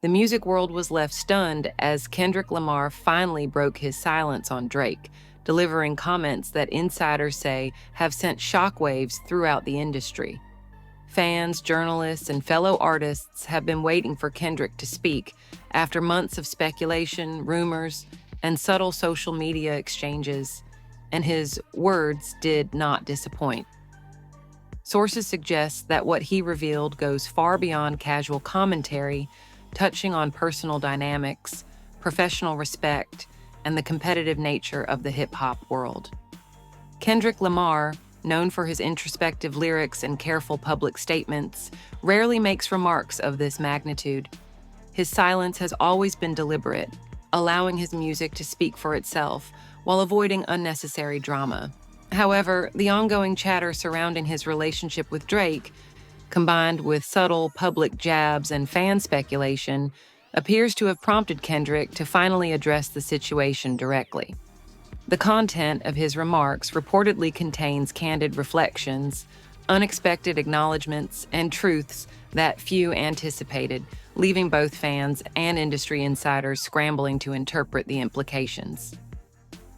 The music world was left stunned as Kendrick Lamar finally broke his silence on Drake, delivering comments that insiders say have sent shockwaves throughout the industry. Fans, journalists, and fellow artists have been waiting for Kendrick to speak after months of speculation, rumors, and subtle social media exchanges, and his words did not disappoint. Sources suggest that what he revealed goes far beyond casual commentary, touching on personal dynamics, professional respect, and the competitive nature of the hip-hop world. Kendrick Lamar, known for his introspective lyrics and careful public statements, rarely makes remarks of this magnitude. His silence has always been deliberate, allowing his music to speak for itself while avoiding unnecessary drama. However, the ongoing chatter surrounding his relationship with Drake, combined with subtle public jabs and fan speculation, appears to have prompted Kendrick to finally address the situation directly. The content of his remarks reportedly contains candid reflections, unexpected acknowledgments, and truths that few anticipated, leaving both fans and industry insiders scrambling to interpret the implications.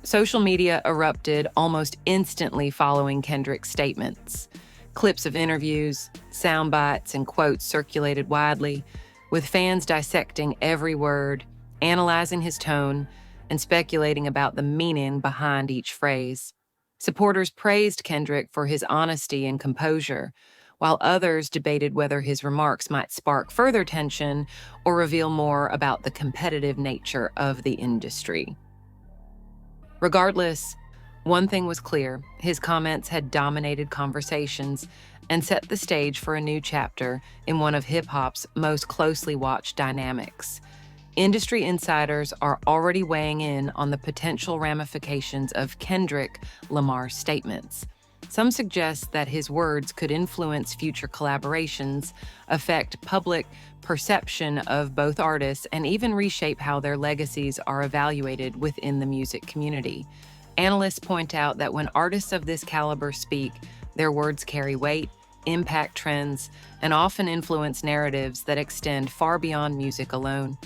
Social media erupted almost instantly following Kendrick's statements. Clips of interviews, sound bites, and quotes circulated widely, with fans dissecting every word, analyzing his tone, and speculating about the meaning behind each phrase. Supporters praised Kendrick for his honesty and composure, while others debated whether his remarks might spark further tension or reveal more about the competitive nature of the industry. Regardless, one thing was clear: his comments had dominated conversations and set the stage for a new chapter in one of hip-hop's most closely watched dynamics. Industry insiders are already weighing in on the potential ramifications of Kendrick Lamar's statements. Some suggest that his words could influence future collaborations, affect public perception of both artists, and even reshape how their legacies are evaluated within the music community. Analysts point out that when artists of this caliber speak, their words carry weight, impact trends, and often influence narratives that extend far beyond music alone.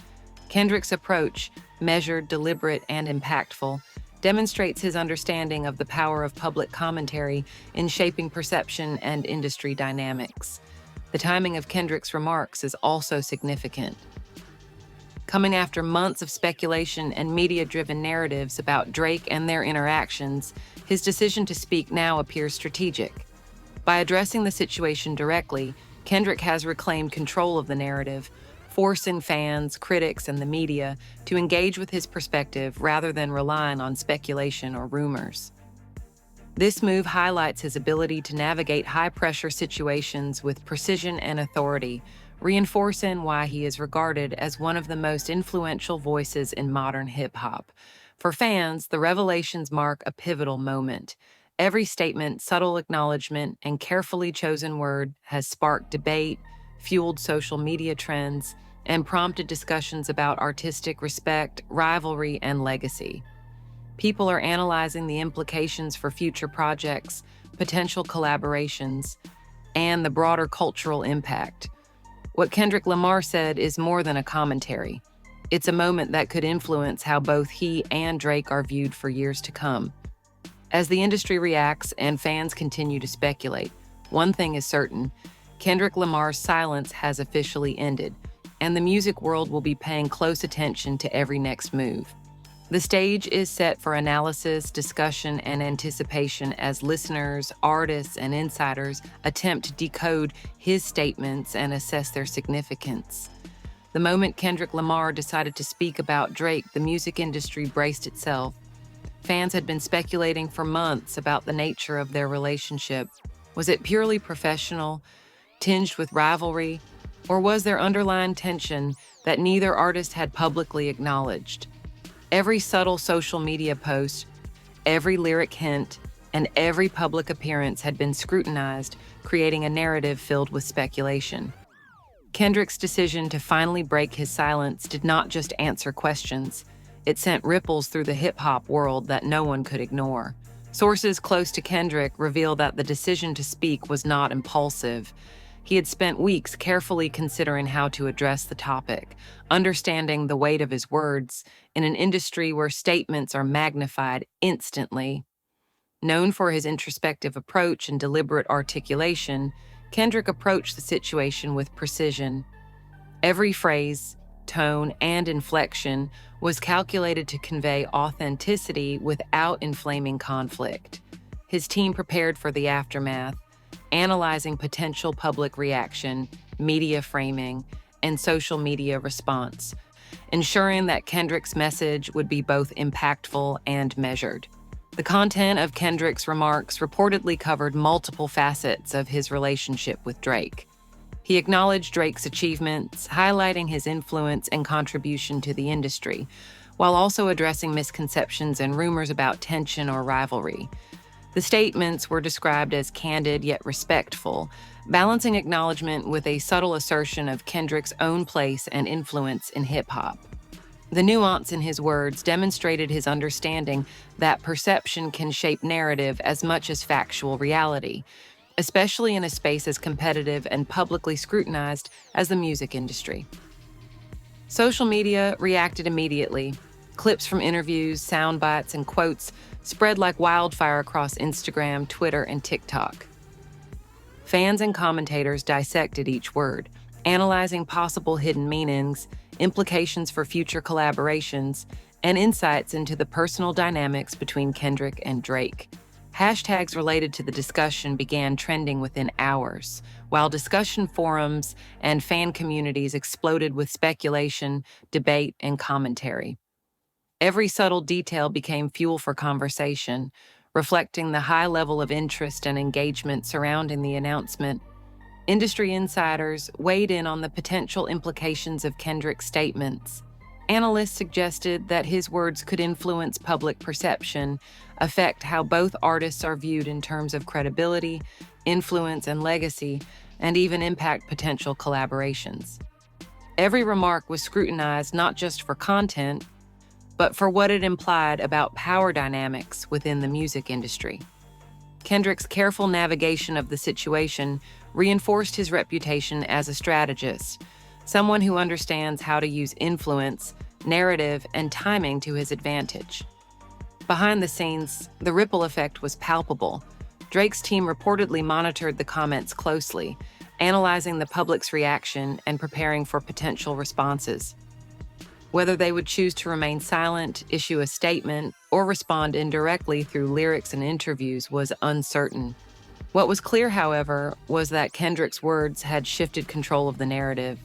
Kendrick's approach, measured, deliberate, and impactful, demonstrates his understanding of the power of public commentary in shaping perception and industry dynamics. The timing of Kendrick's remarks is also significant. Coming after months of speculation and media-driven narratives about Drake and their interactions, his decision to speak now appears strategic. By addressing the situation directly, Kendrick has reclaimed control of the narrative, forcing fans, critics, and the media to engage with his perspective rather than relying on speculation or rumors. This move highlights his ability to navigate high-pressure situations with precision and authority, reinforcing why he is regarded as one of the most influential voices in modern hip-hop. For fans, the revelations mark a pivotal moment. Every statement, subtle acknowledgement, and carefully chosen word has sparked debate, fueled social media trends, and prompted discussions about artistic respect, rivalry, and legacy. People are analyzing the implications for future projects, potential collaborations, and the broader cultural impact. What Kendrick Lamar said is more than a commentary. It's a moment that could influence how both he and Drake are viewed for years to come. As the industry reacts and fans continue to speculate, one thing is certain: Kendrick Lamar's silence has officially ended, and the music world will be paying close attention to every next move. The stage is set for analysis, discussion, and anticipation as listeners, artists, and insiders attempt to decode his statements and assess their significance. The moment Kendrick Lamar decided to speak about Drake, the music industry braced itself. Fans had been speculating for months about the nature of their relationship. Was it purely professional, tinged with rivalry, or was there underlying tension that neither artist had publicly acknowledged? Every subtle social media post, every lyric hint, and every public appearance had been scrutinized, creating a narrative filled with speculation. Kendrick's decision to finally break his silence did not just answer questions. It sent ripples through the hip-hop world that no one could ignore. Sources close to Kendrick reveal that the decision to speak was not impulsive. He had spent weeks carefully considering how to address the topic, understanding the weight of his words in an industry where statements are magnified instantly. Known for his introspective approach and deliberate articulation, Kendrick approached the situation with precision. Every phrase, tone, and inflection was calculated to convey authenticity without inflaming conflict. His team prepared for the aftermath, analyzing potential public reaction, media framing, and social media response, ensuring that Kendrick's message would be both impactful and measured. The content of Kendrick's remarks reportedly covered multiple facets of his relationship with Drake. He acknowledged Drake's achievements, highlighting his influence and contribution to the industry, while also addressing misconceptions and rumors about tension or rivalry. The statements were described as candid yet respectful, balancing acknowledgement with a subtle assertion of Kendrick's own place and influence in hip-hop. The nuance in his words demonstrated his understanding that perception can shape narrative as much as factual reality, especially in a space as competitive and publicly scrutinized as the music industry. Social media reacted immediately. Clips from interviews, sound bites, and quotes spread like wildfire across Instagram, Twitter, and TikTok. Fans and commentators dissected each word, analyzing possible hidden meanings, implications for future collaborations, and insights into the personal dynamics between Kendrick and Drake. Hashtags related to the discussion began trending within hours, while discussion forums and fan communities exploded with speculation, debate, and commentary. Every subtle detail became fuel for conversation, reflecting the high level of interest and engagement surrounding the announcement. Industry insiders weighed in on the potential implications of Kendrick's statements. Analysts suggested that his words could influence public perception, affect how both artists are viewed in terms of credibility, influence, and legacy, and even impact potential collaborations. Every remark was scrutinized not just for content, but for what it implied about power dynamics within the music industry. Kendrick's careful navigation of the situation reinforced his reputation as a strategist, someone who understands how to use influence, narrative, and timing to his advantage. Behind the scenes, the ripple effect was palpable. Drake's team reportedly monitored the comments closely, analyzing the public's reaction and preparing for potential responses. Whether they would choose to remain silent, issue a statement, or respond indirectly through lyrics and interviews was uncertain. What was clear, however, was that Kendrick's words had shifted control of the narrative.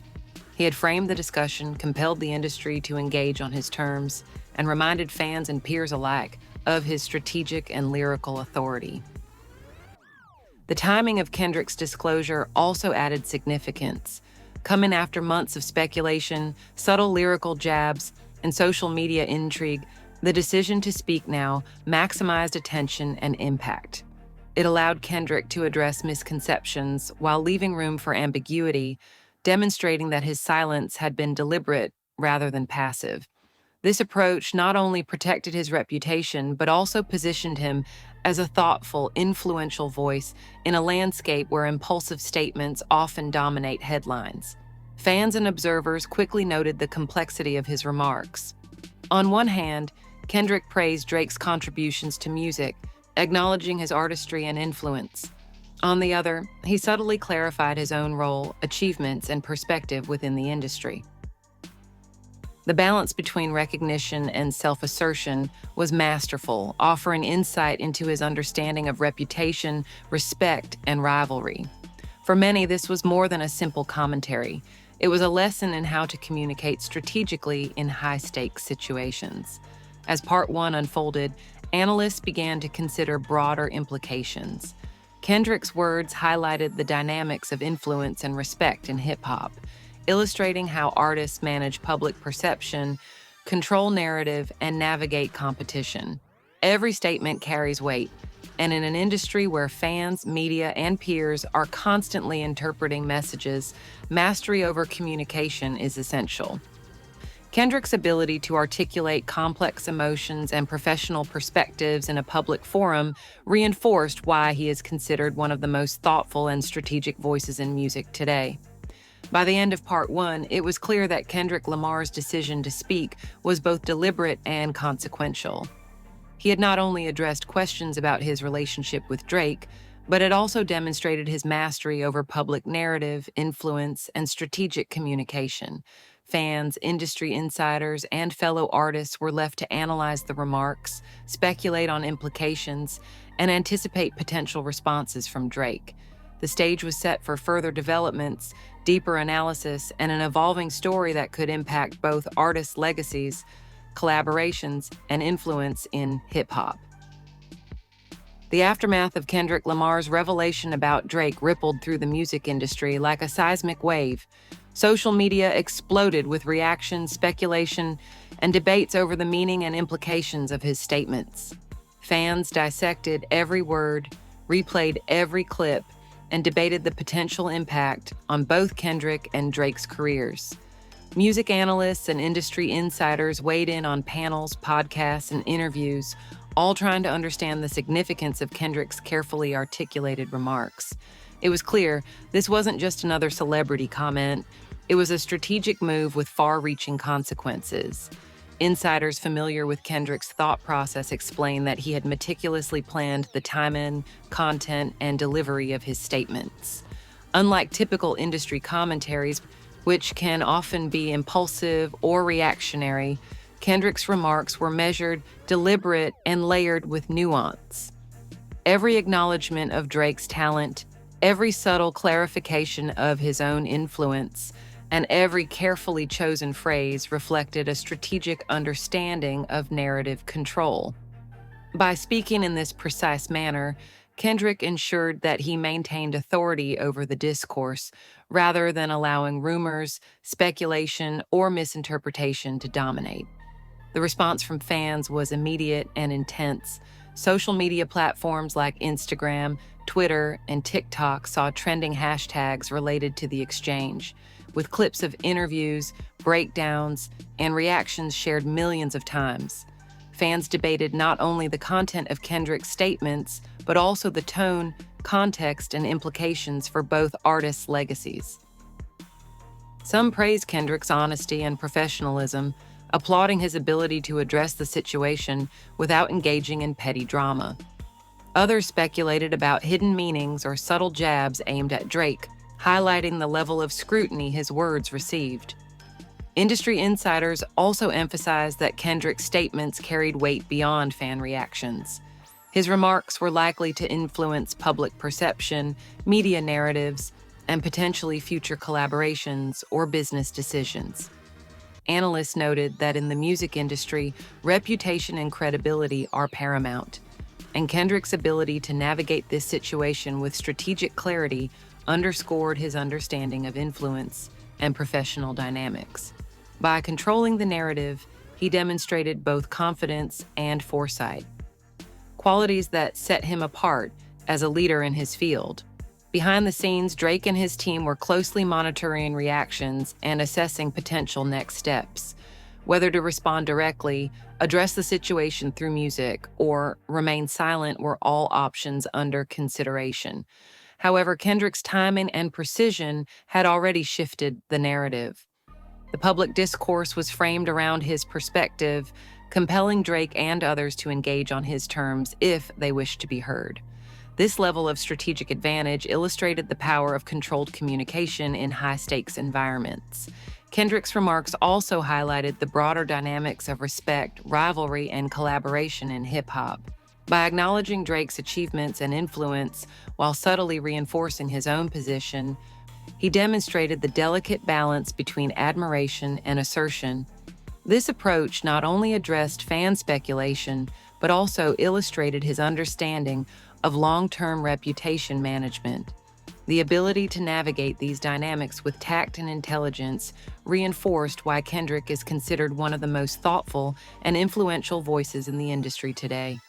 He had framed the discussion, compelled the industry to engage on his terms, and reminded fans and peers alike of his strategic and lyrical authority. The timing of Kendrick's disclosure also added significance. Coming after months of speculation, subtle lyrical jabs, and social media intrigue, the decision to speak now maximized attention and impact. It allowed Kendrick to address misconceptions while leaving room for ambiguity, demonstrating that his silence had been deliberate rather than passive. This approach not only protected his reputation, but also positioned him as a thoughtful, influential voice in a landscape where impulsive statements often dominate headlines. Fans and observers quickly noted the complexity of his remarks. On one hand, Kendrick praised Drake's contributions to music, acknowledging his artistry and influence. On the other, he subtly clarified his own role, achievements, and perspective within the industry. The balance between recognition and self-assertion was masterful, offering insight into his understanding of reputation, respect, and rivalry. For many, this was more than a simple commentary. It was a lesson in how to communicate strategically in high-stakes situations. As Part 1 unfolded, analysts began to consider broader implications. Kendrick's words highlighted the dynamics of influence and respect in hip-hop, illustrating how artists manage public perception, control narrative, and navigate competition. Every statement carries weight, and in an industry where fans, media, and peers are constantly interpreting messages, mastery over communication is essential. Kendrick's ability to articulate complex emotions and professional perspectives in a public forum reinforced why he is considered one of the most thoughtful and strategic voices in music today. By the end of part one, it was clear that Kendrick Lamar's decision to speak was both deliberate and consequential. He had not only addressed questions about his relationship with Drake, but had also demonstrated his mastery over public narrative, influence, and strategic communication. Fans, industry insiders, and fellow artists were left to analyze the remarks, speculate on implications, and anticipate potential responses from Drake. The stage was set for further developments, deeper analysis, and an evolving story that could impact both artists' legacies, collaborations, and influence in hip-hop. The aftermath of Kendrick Lamar's revelation about Drake rippled through the music industry like a seismic wave. Social media exploded with reactions, speculation, and debates over the meaning and implications of his statements. Fans dissected every word, replayed every clip, and debated the potential impact on both Kendrick and Drake's careers. Music analysts and industry insiders weighed in on panels, podcasts, and interviews, all trying to understand the significance of Kendrick's carefully articulated remarks. It was clear this wasn't just another celebrity comment, it was a strategic move with far-reaching consequences. Insiders familiar with Kendrick's thought process explained that he had meticulously planned the timing, content, and delivery of his statements. Unlike typical industry commentaries, which can often be impulsive or reactionary, Kendrick's remarks were measured, deliberate, and layered with nuance. Every acknowledgement of Drake's talent, every subtle clarification of his own influence, and every carefully chosen phrase reflected a strategic understanding of narrative control. By speaking in this precise manner, Kendrick ensured that he maintained authority over the discourse, rather than allowing rumors, speculation, or misinterpretation to dominate. The response from fans was immediate and intense. Social media platforms like Instagram, Twitter, and TikTok saw trending hashtags related to the exchange, with clips of interviews, breakdowns, and reactions shared millions of times. Fans debated not only the content of Kendrick's statements, but also the tone, context, and implications for both artists' legacies. Some praised Kendrick's honesty and professionalism, applauding his ability to address the situation without engaging in petty drama. Others speculated about hidden meanings or subtle jabs aimed at Drake, highlighting the level of scrutiny his words received. Industry insiders also emphasized that Kendrick's statements carried weight beyond fan reactions. His remarks were likely to influence public perception, media narratives, and potentially future collaborations or business decisions. Analysts noted that in the music industry, reputation and credibility are paramount, and Kendrick's ability to navigate this situation with strategic clarity underscored his understanding of influence and professional dynamics. By controlling the narrative, he demonstrated both confidence and foresight, qualities that set him apart as a leader in his field. Behind the scenes, Drake and his team were closely monitoring reactions and assessing potential next steps, whether to respond directly, address the situation through music, or remain silent were all options under consideration. However, Kendrick's timing and precision had already shifted the narrative. The public discourse was framed around his perspective, compelling Drake and others to engage on his terms if they wished to be heard. This level of strategic advantage illustrated the power of controlled communication in high-stakes environments. Kendrick's remarks also highlighted the broader dynamics of respect, rivalry, and collaboration in hip-hop. By acknowledging Drake's achievements and influence while subtly reinforcing his own position, he demonstrated the delicate balance between admiration and assertion. This approach not only addressed fan speculation, but also illustrated his understanding of long-term reputation management. The ability to navigate these dynamics with tact and intelligence reinforced why Kendrick is considered one of the most thoughtful and influential voices in the industry today.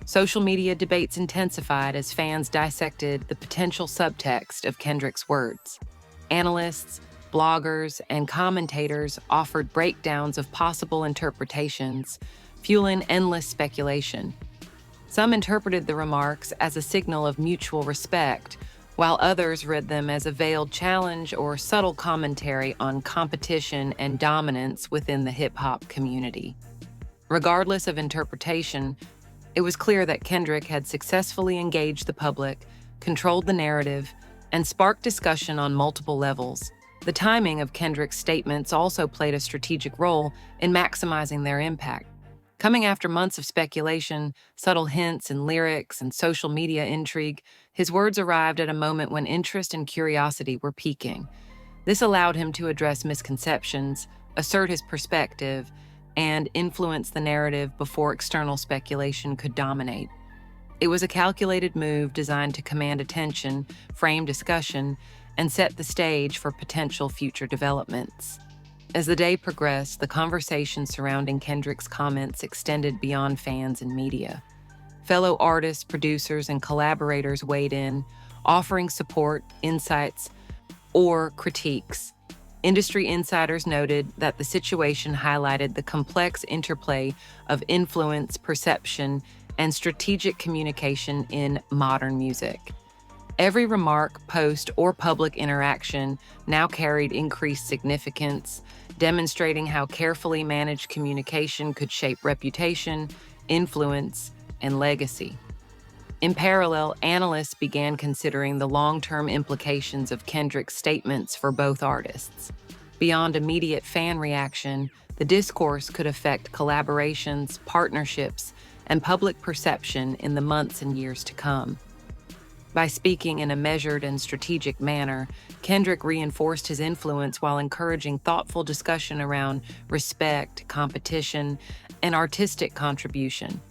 Social media debates intensified as fans dissected the potential subtext of Kendrick's words. Analysts, bloggers, and commentators offered breakdowns of possible interpretations, fueling endless speculation. Some interpreted the remarks as a signal of mutual respect, while others read them as a veiled challenge or subtle commentary on competition and dominance within the hip-hop community. Regardless of interpretation, it was clear that Kendrick had successfully engaged the public, controlled the narrative, and sparked discussion on multiple levels. The timing of Kendrick's statements also played a strategic role in maximizing their impact. Coming after months of speculation, subtle hints and lyrics, and social media intrigue, his words arrived at a moment when interest and curiosity were peaking. This allowed him to address misconceptions, assert his perspective, and influence the narrative before external speculation could dominate. It was a calculated move designed to command attention, frame discussion, and set the stage for potential future developments. As the day progressed, the conversation surrounding Kendrick's comments extended beyond fans and media. Fellow artists, producers, and collaborators weighed in, offering support, insights, or critiques. Industry insiders noted that the situation highlighted the complex interplay of influence, perception, and strategic communication in modern music. Every remark, post, or public interaction now carried increased significance, demonstrating how carefully managed communication could shape reputation, influence, and legacy. In parallel, analysts began considering the long-term implications of Kendrick's statements for both artists. Beyond immediate fan reaction, the discourse could affect collaborations, partnerships, and public perception in the months and years to come. By speaking in a measured and strategic manner, Kendrick reinforced his influence while encouraging thoughtful discussion around respect, competition, and artistic contribution.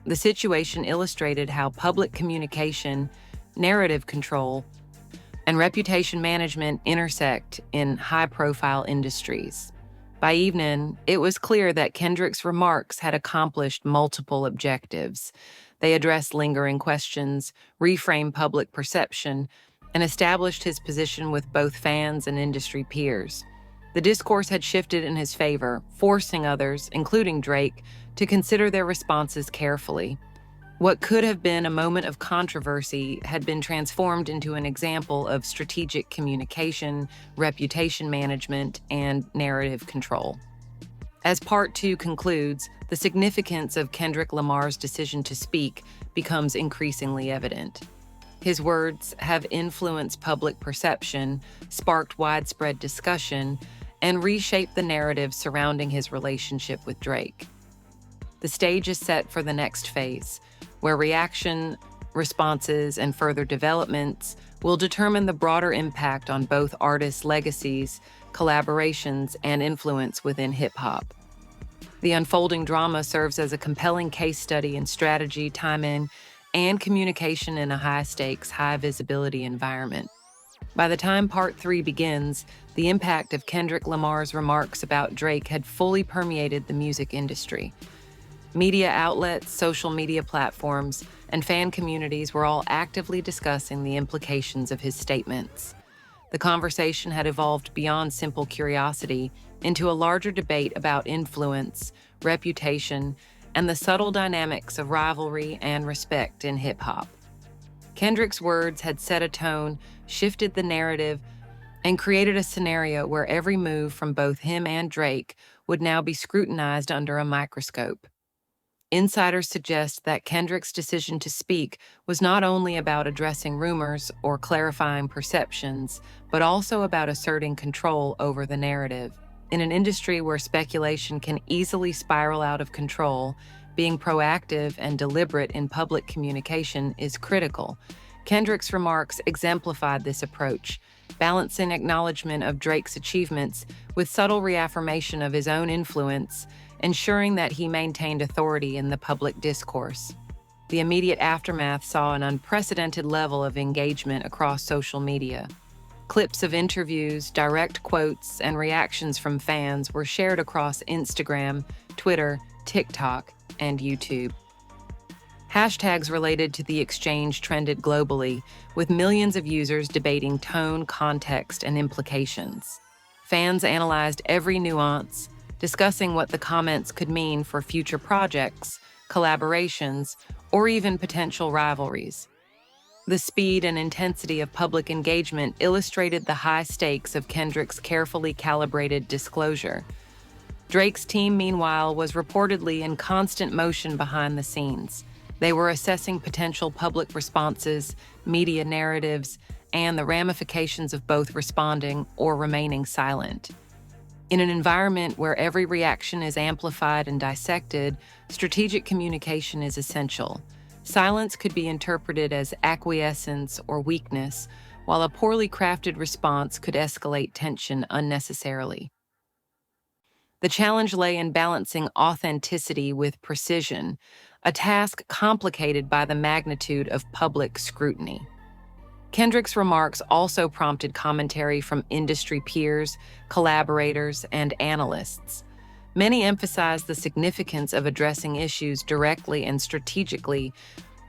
The situation illustrated how public communication, narrative control, and reputation management intersect in high-profile industries. By evening, it was clear that Kendrick's remarks had accomplished multiple objectives. They addressed lingering questions, reframed public perception, and established his position with both fans and industry peers. The discourse had shifted in his favor, forcing others, including Drake, to consider their responses carefully. What could have been a moment of controversy had been transformed into an example of strategic communication, reputation management, and narrative control. As Part 2 concludes, the significance of Kendrick Lamar's decision to speak becomes increasingly evident. His words have influenced public perception, sparked widespread discussion, and reshaped the narrative surrounding his relationship with Drake. The stage is set for the next phase, where reaction, responses, and further developments will determine the broader impact on both artists' legacies, collaborations, and influence within hip-hop. The unfolding drama serves as a compelling case study in strategy, timing, and communication in a high-stakes, high-visibility environment. By the time Part 3 begins, the impact of Kendrick Lamar's remarks about Drake had fully permeated the music industry. Media outlets, social media platforms, and fan communities were all actively discussing the implications of his statements. The conversation had evolved beyond simple curiosity into a larger debate about influence, reputation, and the subtle dynamics of rivalry and respect in hip-hop. Kendrick's words had set a tone, shifted the narrative, and created a scenario where every move from both him and Drake would now be scrutinized under a microscope. Insiders suggest that Kendrick's decision to speak was not only about addressing rumors or clarifying perceptions, but also about asserting control over the narrative. In an industry where speculation can easily spiral out of control, being proactive and deliberate in public communication is critical. Kendrick's remarks exemplified this approach, balancing acknowledgement of Drake's achievements with subtle reaffirmation of his own influence, ensuring that he maintained authority in the public discourse. The immediate aftermath saw an unprecedented level of engagement across social media. Clips of interviews, direct quotes, and reactions from fans were shared across Instagram, Twitter, TikTok, and YouTube. Hashtags related to the exchange trended globally, with millions of users debating tone, context, and implications. Fans analyzed every nuance, discussing what the comments could mean for future projects, collaborations, or even potential rivalries. The speed and intensity of public engagement illustrated the high stakes of Kendrick's carefully calibrated disclosure. Drake's team, meanwhile, was reportedly in constant motion behind the scenes. They were assessing potential public responses, media narratives, and the ramifications of both responding or remaining silent. In an environment where every reaction is amplified and dissected, strategic communication is essential. Silence could be interpreted as acquiescence or weakness, while a poorly crafted response could escalate tension unnecessarily. The challenge lay in balancing authenticity with precision, a task complicated by the magnitude of public scrutiny. Kendrick's remarks also prompted commentary from industry peers, collaborators, and analysts. Many emphasized the significance of addressing issues directly and strategically,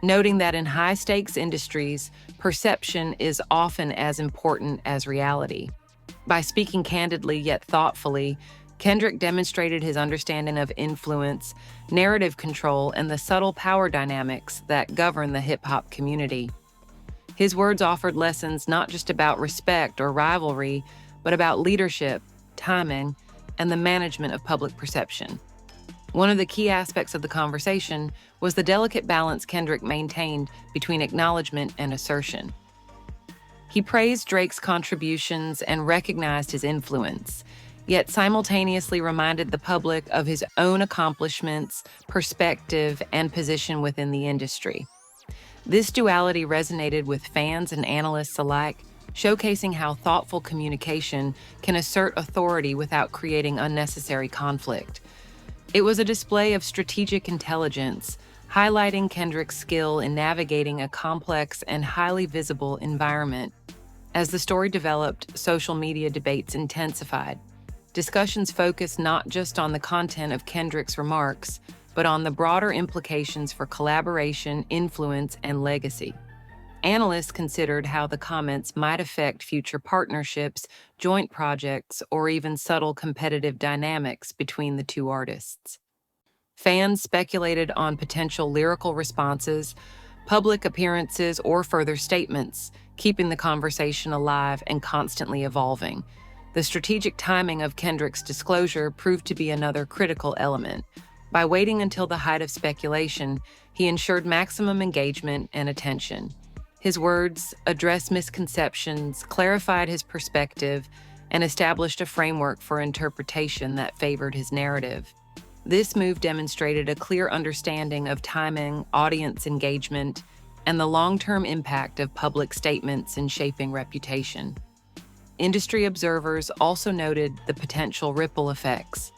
noting that in high-stakes industries, perception is often as important as reality. By speaking candidly yet thoughtfully, Kendrick demonstrated his understanding of influence, narrative control, and the subtle power dynamics that govern the hip-hop community. His words offered lessons not just about respect or rivalry, but about leadership, timing, and the management of public perception. One of the key aspects of the conversation was the delicate balance Kendrick maintained between acknowledgement and assertion. He praised Drake's contributions and recognized his influence, yet simultaneously reminded the public of his own accomplishments, perspective, and position within the industry. This duality resonated with fans and analysts alike, showcasing how thoughtful communication can assert authority without creating unnecessary conflict. It was a display of strategic intelligence, highlighting Kendrick's skill in navigating a complex and highly visible environment. As the story developed, social media debates intensified. Discussions focused not just on the content of Kendrick's remarks, but on the broader implications for collaboration, influence, and legacy. Analysts considered how the comments might affect future partnerships, joint projects, or even subtle competitive dynamics between the two artists. Fans speculated on potential lyrical responses, public appearances, or further statements, keeping the conversation alive and constantly evolving. The strategic timing of Kendrick's disclosure proved to be another critical element. By waiting until the height of speculation, he ensured maximum engagement and attention. His words addressed misconceptions, clarified his perspective, and established a framework for interpretation that favored his narrative. This move demonstrated a clear understanding of timing, audience engagement, and the long-term impact of public statements in shaping reputation. Industry observers also noted the potential ripple effects.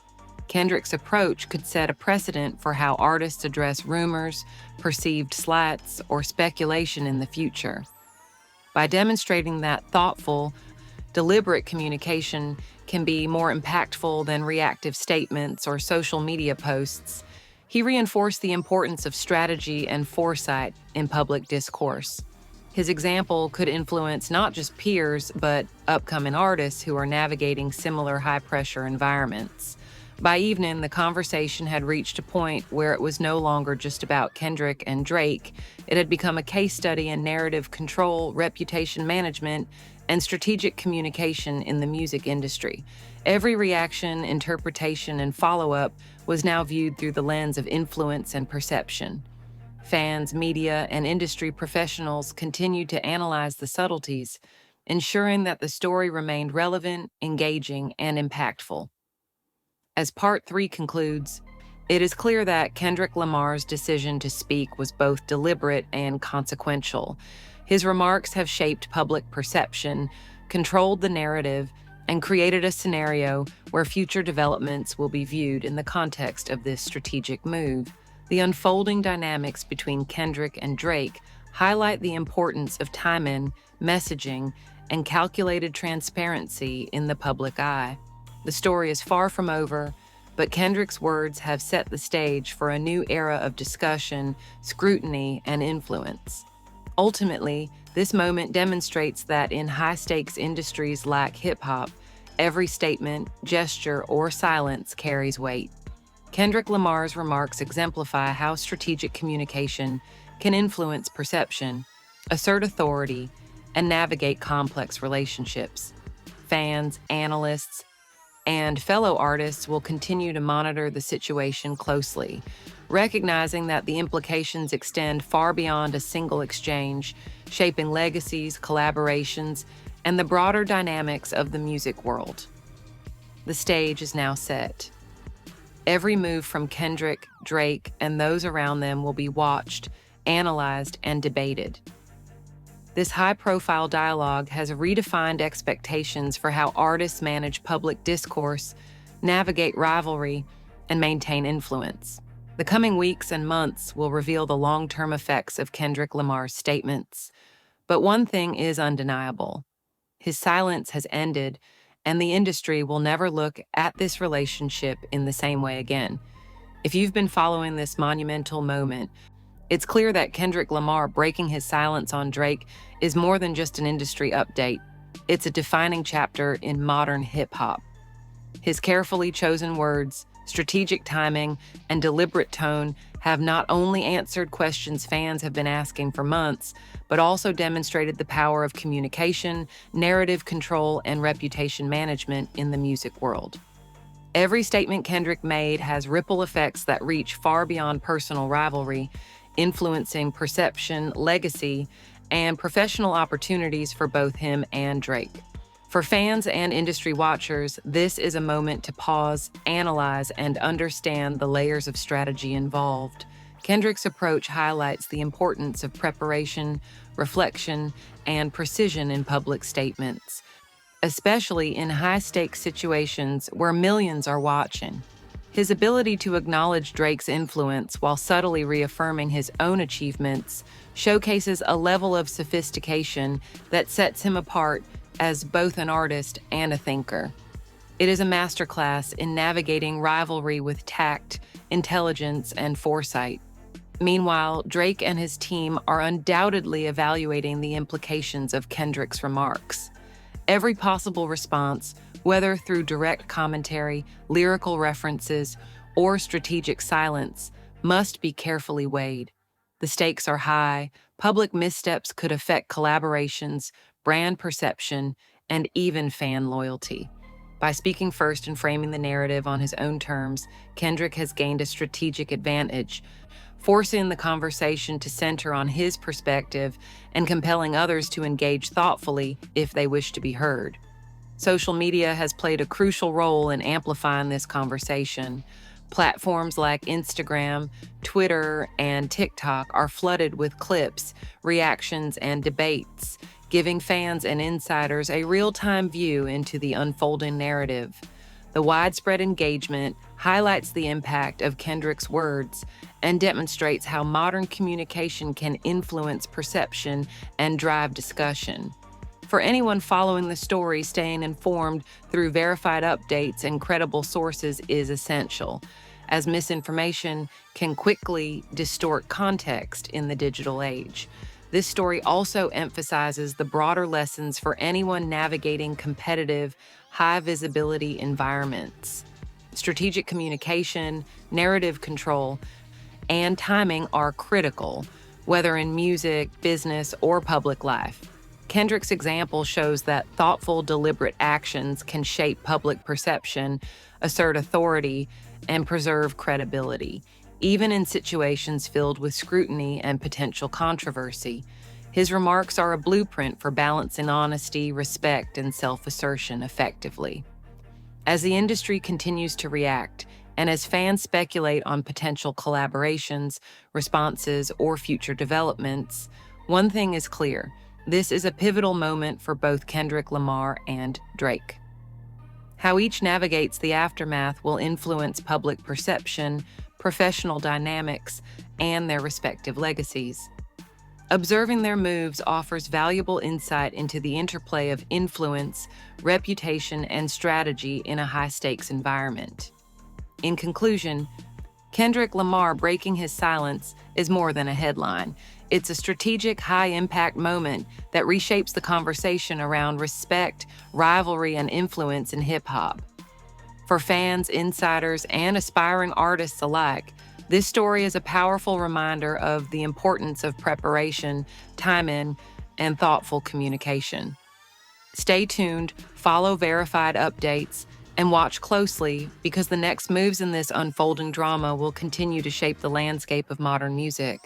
Kendrick's approach could set a precedent for how artists address rumors, perceived slights, or speculation in the future. By demonstrating that thoughtful, deliberate communication can be more impactful than reactive statements or social media posts, he reinforced the importance of strategy and foresight in public discourse. His example could influence not just peers, but upcoming artists who are navigating similar high-pressure environments. By evening, the conversation had reached a point where it was no longer just about Kendrick and Drake. It had become a case study in narrative control, reputation management, and strategic communication in the music industry. Every reaction, interpretation, and follow-up was now viewed through the lens of influence and perception. Fans, media, and industry professionals continued to analyze the subtleties, ensuring that the story remained relevant, engaging, and impactful. As Part 3 concludes, it is clear that Kendrick Lamar's decision to speak was both deliberate and consequential. His remarks have shaped public perception, controlled the narrative, and created a scenario where future developments will be viewed in the context of this strategic move. The unfolding dynamics between Kendrick and Drake highlight the importance of timing, messaging, and calculated transparency in the public eye. The story is far from over, but Kendrick's words have set the stage for a new era of discussion, scrutiny, and influence. Ultimately, this moment demonstrates that in high-stakes industries like hip-hop, Every statement, gesture, or silence carries weight. Kendrick Lamar's remarks exemplify how strategic communication can influence perception, assert authority, and navigate complex relationships. Fans, analysts, and fellow artists will continue to monitor the situation closely, recognizing that the implications extend far beyond a single exchange, shaping legacies, collaborations, and the broader dynamics of the music world. The stage is now set. Every move from Kendrick, Drake, and those around them will be watched, analyzed, and debated. This high-profile dialogue has redefined expectations for how artists manage public discourse, navigate rivalry, and maintain influence. The coming weeks and months will reveal the long-term effects of Kendrick Lamar's statements. But one thing is undeniable. His silence has ended, and the industry will never look at this relationship in the same way again. If you've been following this monumental moment, it's clear that Kendrick Lamar breaking his silence on Drake is more than just an industry update. It's a defining chapter in modern hip-hop. His carefully chosen words, strategic timing, and deliberate tone have not only answered questions fans have been asking for months, but also demonstrated the power of communication, narrative control, and reputation management in the music world. Every statement Kendrick made has ripple effects that reach far beyond personal rivalry, influencing perception, legacy, and professional opportunities for both him and Drake. For fans and industry watchers, this is a moment to pause, analyze, and understand the layers of strategy involved. Kendrick's approach highlights the importance of preparation, reflection, and precision in public statements, especially in high-stakes situations where millions are watching. His ability to acknowledge Drake's influence while subtly reaffirming his own achievements showcases a level of sophistication that sets him apart as both an artist and a thinker. It is a masterclass in navigating rivalry with tact, intelligence, and foresight. Meanwhile, Drake and his team are undoubtedly evaluating the implications of Kendrick's remarks. Every possible response, whether through direct commentary, lyrical references, or strategic silence, must be carefully weighed. The stakes are high. Public missteps could affect collaborations, brand perception, and even fan loyalty. By speaking first and framing the narrative on his own terms, Kendrick has gained a strategic advantage, forcing the conversation to center on his perspective and compelling others to engage thoughtfully if they wish to be heard. Social media has played a crucial role in amplifying this conversation. Platforms like Instagram, Twitter, and TikTok are flooded with clips, reactions, and debates, giving fans and insiders a real-time view into the unfolding narrative. The widespread engagement highlights the impact of Kendrick's words and demonstrates how modern communication can influence perception and drive discussion. For anyone following the story, staying informed through verified updates and credible sources is essential, as misinformation can quickly distort context in the digital age. This story also emphasizes the broader lessons for anyone navigating competitive, high-visibility environments. Strategic communication, narrative control, and timing are critical, whether in music, business, or public life. Kendrick's example shows that thoughtful, deliberate actions can shape public perception, assert authority, and preserve credibility, even in situations filled with scrutiny and potential controversy. His remarks are a blueprint for balancing honesty, respect, and self-assertion effectively. As the industry continues to react, and as fans speculate on potential collaborations, responses, or future developments, one thing is clear: this is a pivotal moment for both Kendrick Lamar and Drake. How each navigates the aftermath will influence public perception, professional dynamics, and their respective legacies. Observing their moves offers valuable insight into the interplay of influence, reputation, and strategy in a high-stakes environment. In conclusion, Kendrick Lamar breaking his silence is more than a headline. It's a strategic, high-impact moment that reshapes the conversation around respect, rivalry, and influence in hip-hop. For fans, insiders, and aspiring artists alike, this story is a powerful reminder of the importance of preparation, timing, and thoughtful communication. Stay tuned, follow verified updates, and watch closely because the next moves in this unfolding drama will continue to shape the landscape of modern music.